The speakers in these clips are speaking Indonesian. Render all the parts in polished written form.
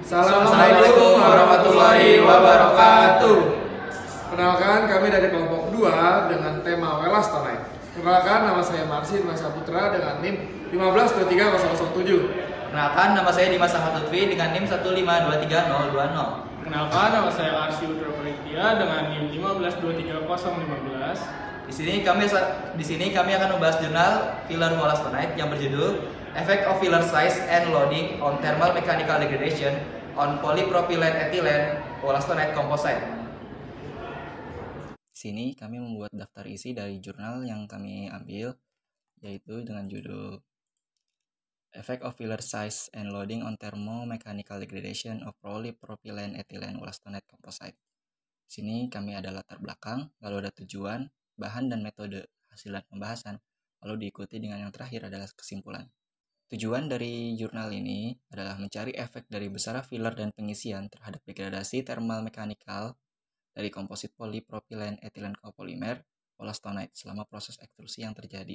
Assalamualaikum warahmatullahi wabarakatuh. Kenalkan, kami dari kelompok 2 dengan tema Welastonite. Kenalkan, nama saya Marsi Dimas Saputra dengan NIM 1523007. Kenalkan, nama saya Dimas Ahmad Lutfi dengan NIM 1523020. Kenalkan, nama saya Arsy Udra Paritia dengan NIM 1523015. Di sini kami akan membahas jurnal filler Welastonite yang berjudul Effect of Filler Size and Loading on Thermal Mechanical Degradation on Polypropylene Ethylene Welastonite Composite. Di sini kami membuat daftar isi dari jurnal yang kami ambil, yaitu dengan judul Effect of Filler Size and Loading on Thermomechanical Degradation of Polypropylene Ethylene Welastonite Composite. Di sini kami ada latar belakang, lalu ada tujuan, bahan dan metode hasil dan pembahasan, lalu diikuti dengan yang terakhir adalah kesimpulan. Tujuan dari jurnal ini adalah mencari efek dari besar filler dan pengisian terhadap degradasi thermal mekanikal dari komposit polypropylene ethylene copolymer Welastonite selama proses ekstrusi yang terjadi.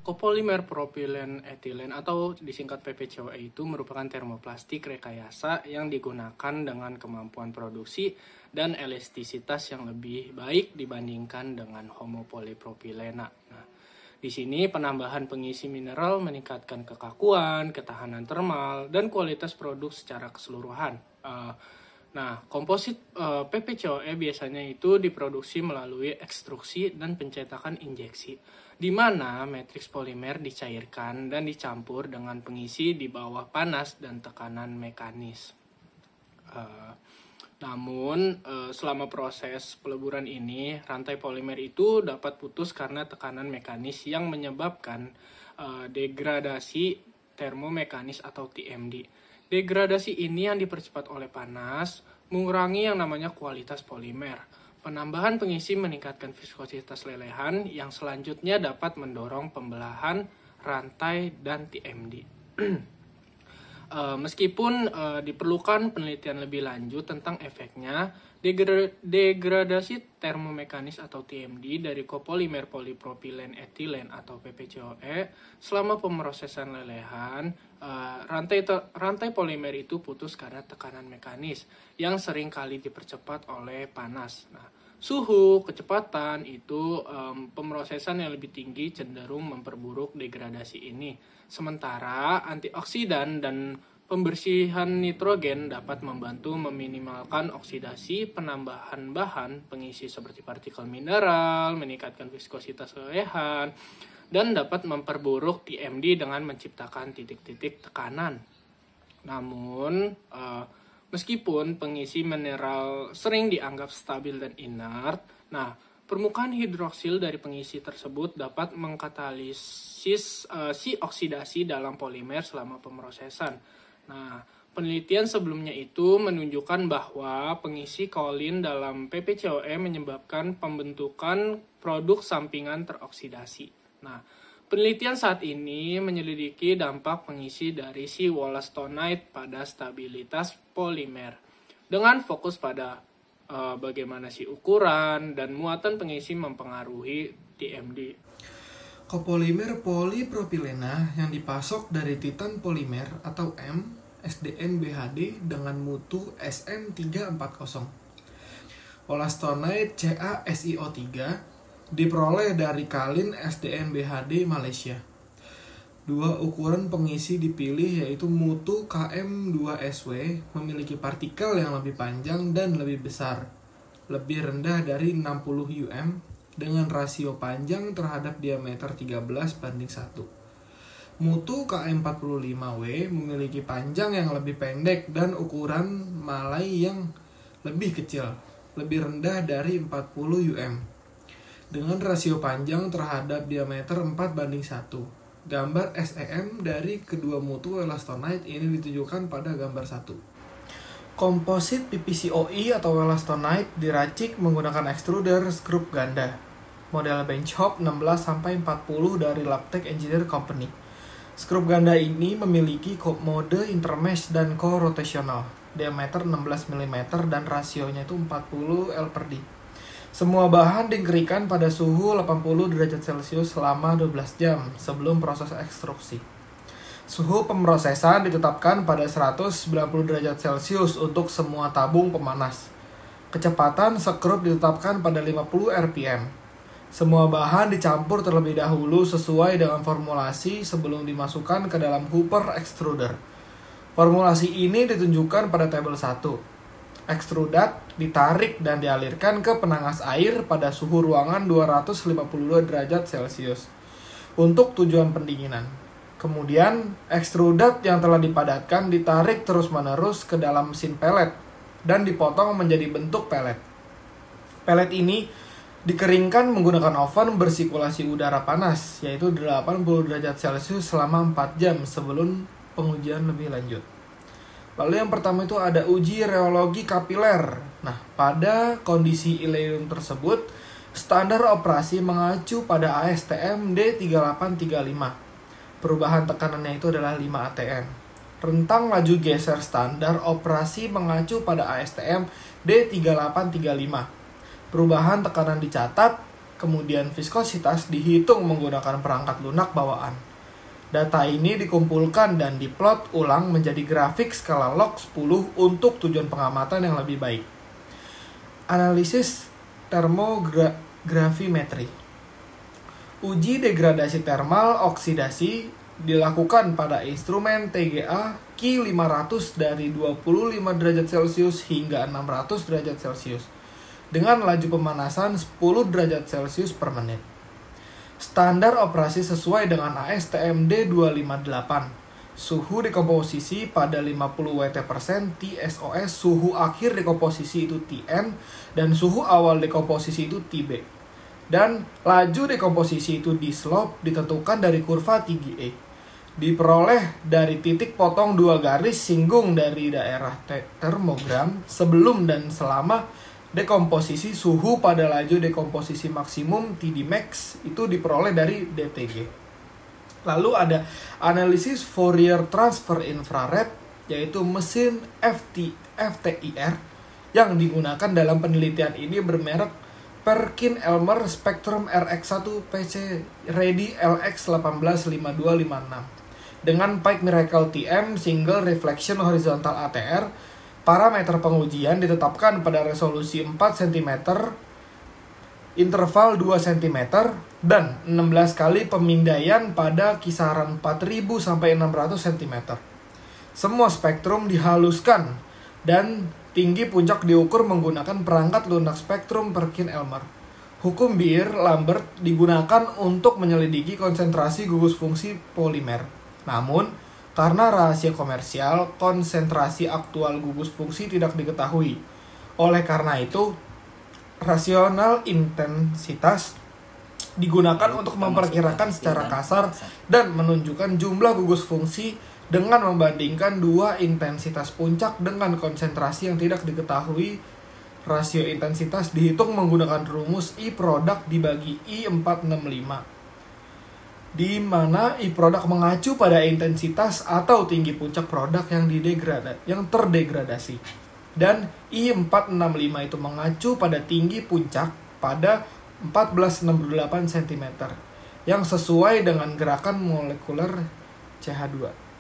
Copolymer propylen ethylene atau disingkat PPCOE itu merupakan termoplastik rekayasa yang digunakan dengan kemampuan produksi dan elastisitas yang lebih baik dibandingkan dengan homopolipropilena. Nah, di sini penambahan pengisi mineral meningkatkan kekakuan, ketahanan termal, dan kualitas produk secara keseluruhan. Komposit PPCOE biasanya itu diproduksi melalui ekstruksi dan pencetakan injeksi, di mana matriks polimer dicairkan dan dicampur dengan pengisi di bawah panas dan tekanan mekanis. Namun, selama proses peleburan ini, rantai polimer itu dapat putus karena tekanan mekanis yang menyebabkan degradasi termomekanis atau TMD. Degradasi ini yang dipercepat oleh panas, mengurangi yang namanya kualitas polimer. Penambahan pengisi meningkatkan viskositas lelehan yang selanjutnya dapat mendorong pembelahan rantai dan TMD. Meskipun diperlukan penelitian lebih lanjut tentang efeknya, degradasi termomekanis atau TMD dari copolymer polypropylene ethylene atau PPCOE selama pemrosesan lelehan, rantai polimer itu putus karena tekanan mekanis yang sering kali dipercepat oleh panas. Nah, suhu, kecepatan itu pemrosesan yang lebih tinggi cenderung memperburuk degradasi ini. Sementara antioksidan dan pembersihan nitrogen dapat membantu meminimalkan oksidasi penambahan bahan pengisi seperti partikel mineral, meningkatkan viskositas lelehan, dan dapat memperburuk TMD dengan menciptakan titik-titik tekanan. Namun, meskipun pengisi mineral sering dianggap stabil dan inert, permukaan hidroksil dari pengisi tersebut dapat mengkatalisis si oksidasi dalam polimer selama pemrosesan. Nah, penelitian sebelumnya itu menunjukkan bahwa pengisi kaolin dalam PPCOE menyebabkan pembentukan produk sampingan teroksidasi. Nah, penelitian saat ini menyelidiki dampak pengisi dari si Welastonite pada stabilitas polimer dengan fokus pada bagaimana sih ukuran dan muatan pengisi mempengaruhi TMD. Copolymer polypropylena yang dipasok dari titan polimer atau M SDN BHD dengan mutu SM340. Welastonite CaSiO3 diperoleh dari Kalin SDN BHD Malaysia. Dua ukuran pengisi dipilih yaitu mutu KM2SW memiliki partikel yang lebih panjang dan lebih besar, lebih rendah dari 60 UM dengan rasio panjang terhadap diameter 13:1. Mutu KM45W memiliki panjang yang lebih pendek dan ukuran malai yang lebih kecil, lebih rendah dari 40 UM dengan rasio panjang terhadap diameter 4:1. Gambar SEM dari kedua mutu Welastonite ini ditujukan pada gambar 1. Komposit PPCOE atau Welastonite diracik menggunakan extruder skrup ganda. Model bench hop 16-40 dari Labtech Engineer Company. Skrup ganda ini memiliki mode intermesh dan co-rotational. Diameter 16 mm dan rasionya itu 40 L/D. Semua bahan dikeringkan pada suhu 80 derajat Celcius selama 12 jam sebelum proses ekstruksi. Suhu pemrosesan ditetapkan pada 190 derajat Celcius untuk semua tabung pemanas. Kecepatan sekrup ditetapkan pada 50 rpm. Semua bahan dicampur terlebih dahulu sesuai dengan formulasi sebelum dimasukkan ke dalam hooper extruder. Formulasi ini ditunjukkan pada tabel 1. Ekstrudat ditarik dan dialirkan ke penangas air pada suhu ruangan 252 derajat Celcius untuk tujuan pendinginan. Kemudian, ekstrudat yang telah dipadatkan ditarik terus-menerus ke dalam mesin pelet dan dipotong menjadi bentuk pelet. Pelet ini dikeringkan menggunakan oven bersirkulasi udara panas, yaitu 80 derajat Celcius selama 4 jam sebelum pengujian lebih lanjut. Lalu yang pertama itu ada uji reologi kapiler. Nah, pada kondisi ileum tersebut, standar operasi mengacu pada ASTM D3835. Perubahan tekanannya itu adalah 5 atm. Rentang laju geser standar operasi mengacu pada ASTM D3835. Perubahan tekanan dicatat, kemudian viskositas dihitung menggunakan perangkat lunak bawaan. Data ini dikumpulkan dan diplot ulang menjadi grafik skala log 10 untuk tujuan pengamatan yang lebih baik. Analisis termografimetri. Uji degradasi termal oksidasi dilakukan pada instrumen TGA Ki 500 dari 25 derajat Celcius hingga 600 derajat Celcius dengan laju pemanasan 10 derajat Celcius per menit. Standar operasi sesuai dengan ASTM D258. Suhu dekomposisi pada 50 Wt% TSOS, suhu akhir dekomposisi itu Tn, dan suhu awal dekomposisi itu Tb. Dan laju dekomposisi itu di slope ditentukan dari kurva tinggi E. Diperoleh dari titik potong 2 garis singgung dari daerah termogram sebelum dan selama dekomposisi. Suhu pada laju dekomposisi maksimum TD max itu diperoleh dari DTG. Lalu ada analisis Fourier transfer infrared, yaitu mesin FTIR yang digunakan dalam penelitian ini bermerek Perkin-Elmer Spectrum RX1 PC Ready LX185256 dengan Pike Miracle TM Single Reflection Horizontal ATR. Parameter pengujian ditetapkan pada resolusi 4 cm, interval 2 cm, dan 16 kali pemindaian pada kisaran 4000 sampai 600 cm. Semua spektrum dihaluskan dan tinggi puncak diukur menggunakan perangkat lunak spektrum Perkin-Elmer. Hukum Beer-Lambert digunakan untuk menyelidiki konsentrasi gugus fungsi polimer. Namun, karena rahasia komersial, konsentrasi aktual gugus fungsi tidak diketahui. Oleh karena itu, rasional intensitas digunakan untuk memperkirakan secara kasar dan menunjukkan jumlah gugus fungsi dengan membandingkan dua intensitas puncak dengan konsentrasi yang tidak diketahui. Rasio intensitas dihitung menggunakan rumus I product dibagi I465, di mana I product mengacu pada intensitas atau tinggi puncak produk yang terdegradasi, dan I465 itu mengacu pada tinggi puncak pada 1468 cm yang sesuai dengan gerakan molekuler CH2.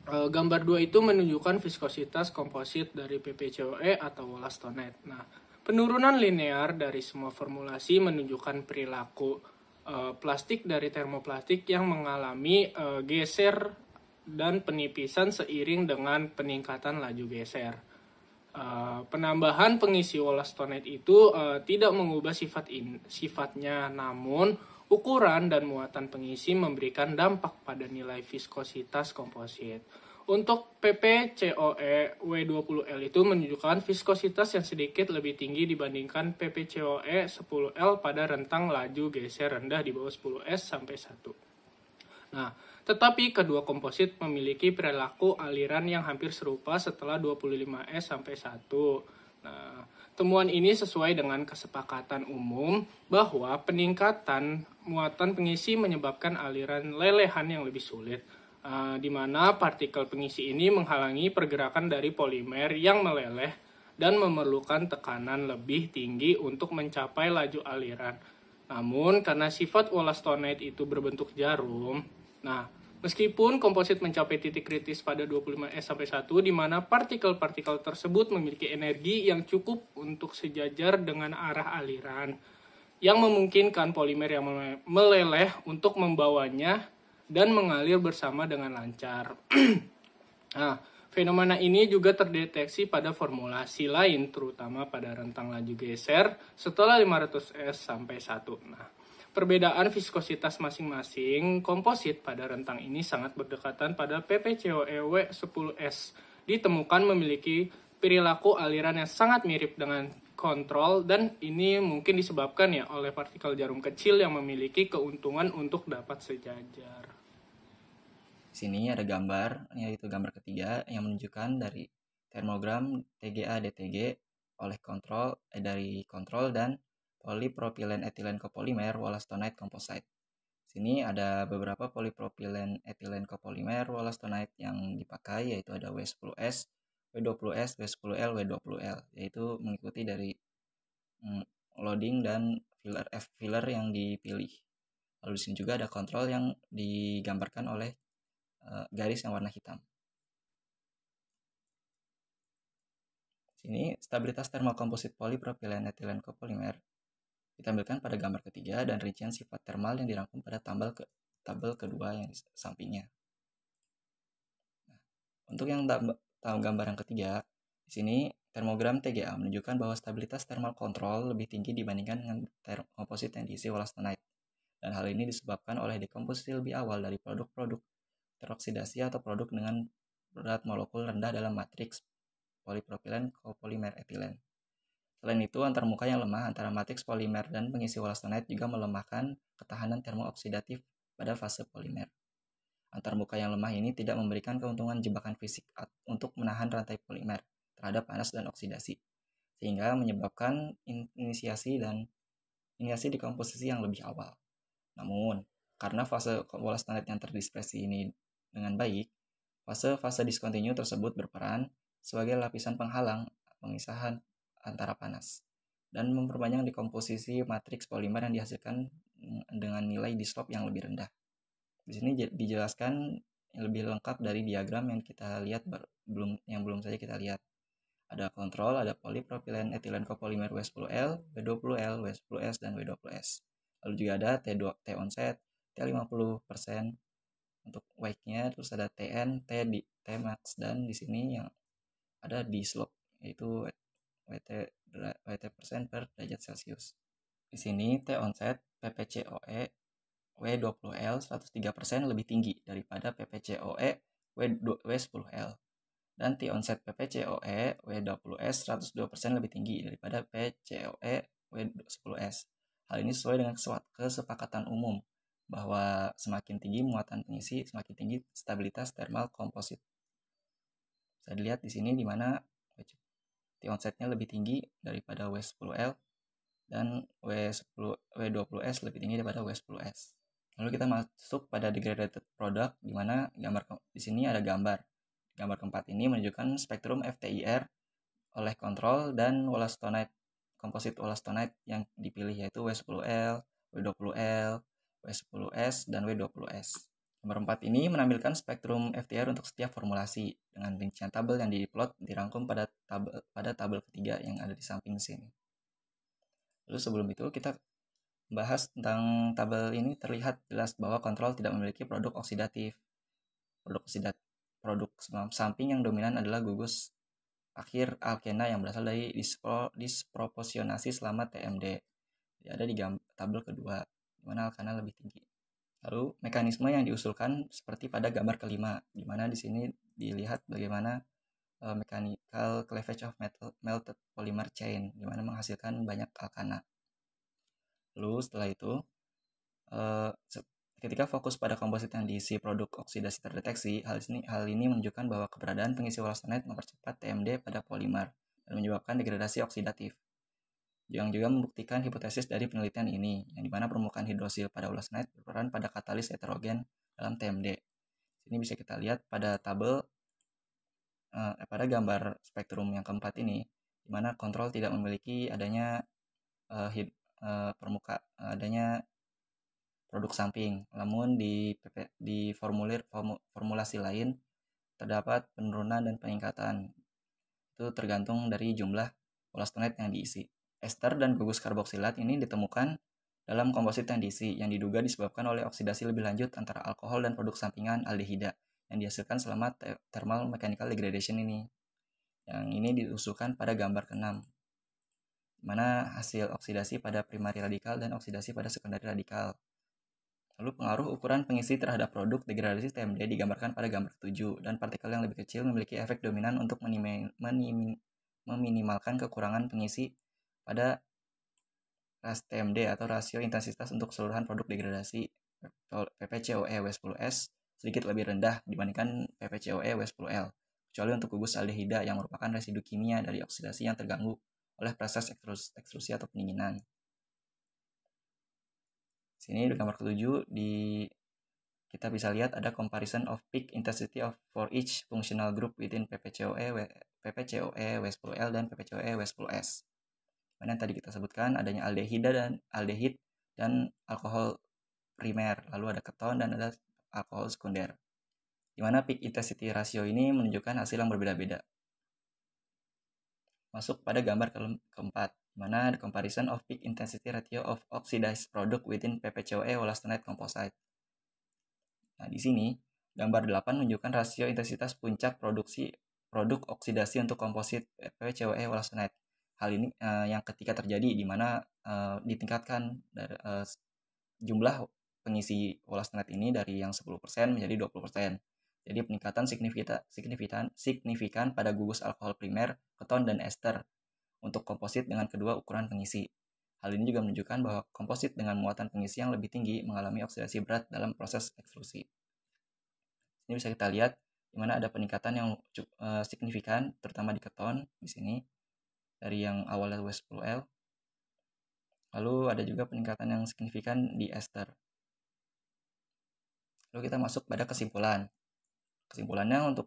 Gambar 2 itu menunjukkan viskositas komposit dari PPCOE atau wollastonate. Nah, penurunan linear dari semua formulasi menunjukkan perilaku plastik dari termoplastik yang mengalami geser dan penipisan seiring dengan peningkatan laju geser. Penambahan pengisi wollastonate itu tidak mengubah sifatnya, namun ukuran dan muatan pengisi memberikan dampak pada nilai viskositas komposit. Untuk PPCOE W20L itu menunjukkan viskositas yang sedikit lebih tinggi dibandingkan PPCOE 10L pada rentang laju geser rendah di bawah 10S sampai 1. Nah, tetapi kedua komposit memiliki perilaku aliran yang hampir serupa setelah 25S sampai 1. Nah, temuan ini sesuai dengan kesepakatan umum bahwa peningkatan muatan pengisi menyebabkan aliran lelehan yang lebih sulit, di mana partikel pengisi ini menghalangi pergerakan dari polimer yang meleleh dan memerlukan tekanan lebih tinggi untuk mencapai laju aliran. Namun karena sifat wollastonite itu berbentuk jarum, nah meskipun komposit mencapai titik kritis pada 25S-1 di mana partikel-partikel tersebut memiliki energi yang cukup untuk sejajar dengan arah aliran, yang memungkinkan polimer yang meleleh untuk membawanya dan mengalir bersama dengan lancar. Nah, fenomena ini juga terdeteksi pada formulasi lain, terutama pada rentang laju geser setelah 500S sampai 1. Nah, perbedaan viskositas masing-masing komposit pada rentang ini sangat berdekatan pada PPCOE W10S. Ditemukan memiliki perilaku aliran yang sangat mirip dengan kontrol, dan ini mungkin disebabkan ya oleh partikel jarum kecil yang memiliki keuntungan untuk dapat sejajar. Sini ada gambar, yaitu gambar ketiga yang menunjukkan dari termogram TGA-DTG oleh dari kontrol dan polypropylene ethylene copolymer wollastonite composite. Sini ada beberapa polypropylene ethylene copolymer wollastonite yang dipakai, yaitu ada W10S, W20S, W10L, W20L, yaitu mengikuti dari loading dan filler yang dipilih. Lalu di sini juga ada kontrol yang digambarkan oleh garis yang warna hitam. Sini stabilitas thermal komposit polypropylene ethylene copolymer ditampilkan pada gambar ketiga dan rincian sifat thermal yang dirangkum pada tabel kedua yang di sampingnya. Nah, untuk yang tahu gambar yang ketiga, di sini termogram TGA menunjukkan bahwa stabilitas thermal control lebih tinggi dibandingkan dengan komposit yang diisi wollastonite. Dan hal ini disebabkan oleh dekomposisi lebih awal dari produk-produk teroksidasi atau produk dengan berat molekul rendah dalam matriks polypropylen copolymer ethylene. Selain itu, antarmuka yang lemah antara matriks polimer dan pengisi wollastonite juga melemahkan ketahanan termooksidatif pada fase polimer. Antarmuka yang lemah ini tidak memberikan keuntungan jebakan fisik untuk menahan rantai polimer terhadap panas dan oksidasi, sehingga menyebabkan inisiasi dekomposisi yang lebih awal. Namun, karena fase wollastonite yang terdispersi ini dengan baik, fase diskontinu tersebut berperan sebagai lapisan penghalang pemisahan antara panas dan memperpanjang dekomposisi matriks polimer yang dihasilkan dengan nilai dislop yang lebih rendah. Di sini dijelaskan lebih lengkap dari diagram yang kita lihat yang belum saja kita lihat. Ada kontrol, ada polypropylene ethylene copolymer W10L, W20L, W10S, dan W20S. Lalu juga ada T onset, T50% untuk wake-nya, terus ada TN, T max, dan di sini yang ada di slope, yaitu WT% per derajat Celcius. Di sini T onset PPCOE W20L 103% lebih tinggi daripada PPCOE W10L, dan T onset PPCOE W20S 102% lebih tinggi daripada PCOE W10S. Hal ini sesuai dengan kesepakatan umum bahwa semakin tinggi muatan pengisi, semakin tinggi stabilitas thermal komposit. Bisa dilihat di sini di mana T onsetnya lebih tinggi daripada W10L dan W20S lebih tinggi daripada W10S. Lalu kita masuk pada degraded product, di mana di sini ada gambar. Gambar keempat ini menunjukkan spektrum FTIR oleh kontrol dan wollastonite, komposit wollastonite yang dipilih, yaitu W10L, W20L, W10S, dan W20S. Nomor 4 ini menampilkan spektrum FTIR untuk setiap formulasi dengan rincian tabel yang diplot dirangkum pada tabel ketiga yang ada di samping sini. Lalu sebelum itu kita bahas tentang tabel ini. Terlihat jelas bahwa kontrol tidak memiliki produk oksidatif. Produk samping yang dominan adalah gugus akhir alkena yang berasal dari disproporsionasi selama TMD. Ada di tabel kedua, di mana alkena lebih tinggi. Lalu mekanisme yang diusulkan seperti pada gambar kelima, di mana di sini dilihat bagaimana mechanical cleavage of melted polymer chain, di mana menghasilkan banyak alkana. Lalu setelah itu, ketika fokus pada komposit yang diisi produk oksidasi terdeteksi, hal ini menunjukkan bahwa keberadaan pengisi wollastonite mempercepat TMD pada polimer dan menyebabkan degradasi oksidatif. Yang juga membuktikan hipotesis dari penelitian ini, yang dimana permukaan hidrosil pada wollastonite berperan pada katalis heterogen dalam TMD. Ini bisa kita lihat pada pada gambar spektrum yang keempat ini, di mana kontrol tidak memiliki adanya adanya produk samping. Namun di formulasi lain terdapat penurunan dan peningkatan. Itu tergantung dari jumlah wollastonate yang diisi. Ester dan gugus karboksilat ini ditemukan dalam komposit yang diisi, yang diduga disebabkan oleh oksidasi lebih lanjut antara alkohol dan produk sampingan aldehida yang dihasilkan selama thermal mechanical degradation ini. Yang ini diusulkan pada gambar ke-6, mana hasil oksidasi pada primary radikal dan oksidasi pada secondary radikal. Lalu pengaruh ukuran pengisi terhadap produk degradasi TMD digambarkan pada gambar ke-7, dan partikel yang lebih kecil memiliki efek dominan untuk meminimalkan kekurangan pengisi pada TMD atau rasio intensitas untuk keseluruhan produk degradasi PPCOE W10S sedikit lebih rendah dibandingkan PPCOE W10L, kecuali untuk gugus aldehida yang merupakan residu kimia dari oksidasi yang terganggu oleh proses ekstrusi atau pendinginan. Sini di gambar ke-7 kita bisa lihat ada comparison of peak intensity for each functional group within PPCOE W10L dan PPCOE W10S. Mana yang tadi kita sebutkan adanya aldehid dan alkohol primer, lalu ada keton dan ada alkohol sekunder. Di mana peak intensity ratio ini menunjukkan hasil yang berbeda-beda. Masuk pada gambar keempat, di mana the comparison of peak intensity ratio of oxidized product within PPCOE wollastonate composite. Nah, di sini gambar 8 menunjukkan rasio intensitas puncak produksi produk oksidasi untuk komposit PPCOE wollastonate. Hal ini yang ketika terjadi di mana ditingkatkan dari jumlah pengisi wollastonate ini dari yang 10% menjadi 20%. Jadi peningkatan signifikan pada gugus alkohol primer, keton, dan ester untuk komposit dengan kedua ukuran pengisi. Hal ini juga menunjukkan bahwa komposit dengan muatan pengisi yang lebih tinggi mengalami oksidasi berat dalam proses ekstrusi. Ini bisa kita lihat di mana ada peningkatan yang signifikan, terutama di keton di sini dari yang awalnya W10L. Lalu ada juga peningkatan yang signifikan di ester. Lalu kita masuk pada kesimpulan. Kesimpulannya untuk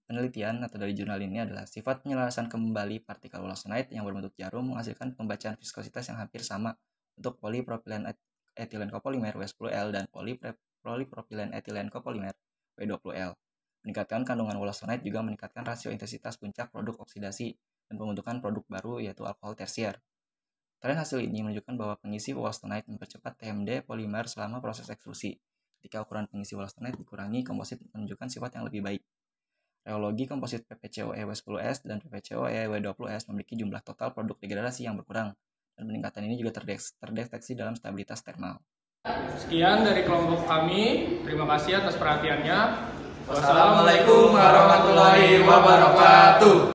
penelitian atau dari jurnal ini adalah sifat penyelarasan kembali partikel wollastonate yang berbentuk jarum menghasilkan pembacaan viskositas yang hampir sama untuk polipropilen etilen copolymer W10L dan polipropilen etilen copolymer W20L. Meningkatkan kandungan wollastonate juga meningkatkan rasio intensitas puncak produk oksidasi dan pembentukan produk baru yaitu alkohol tersier. Tren hasil ini menunjukkan bahwa pengisi wollastonate mempercepat TMD polimer selama proses ekstrusi. Ketika ukuran pengisi wollastonate dikurangi, komposit menunjukkan sifat yang lebih baik. Reologi komposit PPCOE W10S dan PPCOE W20S memiliki jumlah total produk degradasi yang berkurang, dan peningkatan ini juga terdeteksi dalam stabilitas thermal. Sekian dari kelompok kami, terima kasih atas perhatiannya. Wassalamualaikum warahmatullahi wabarakatuh.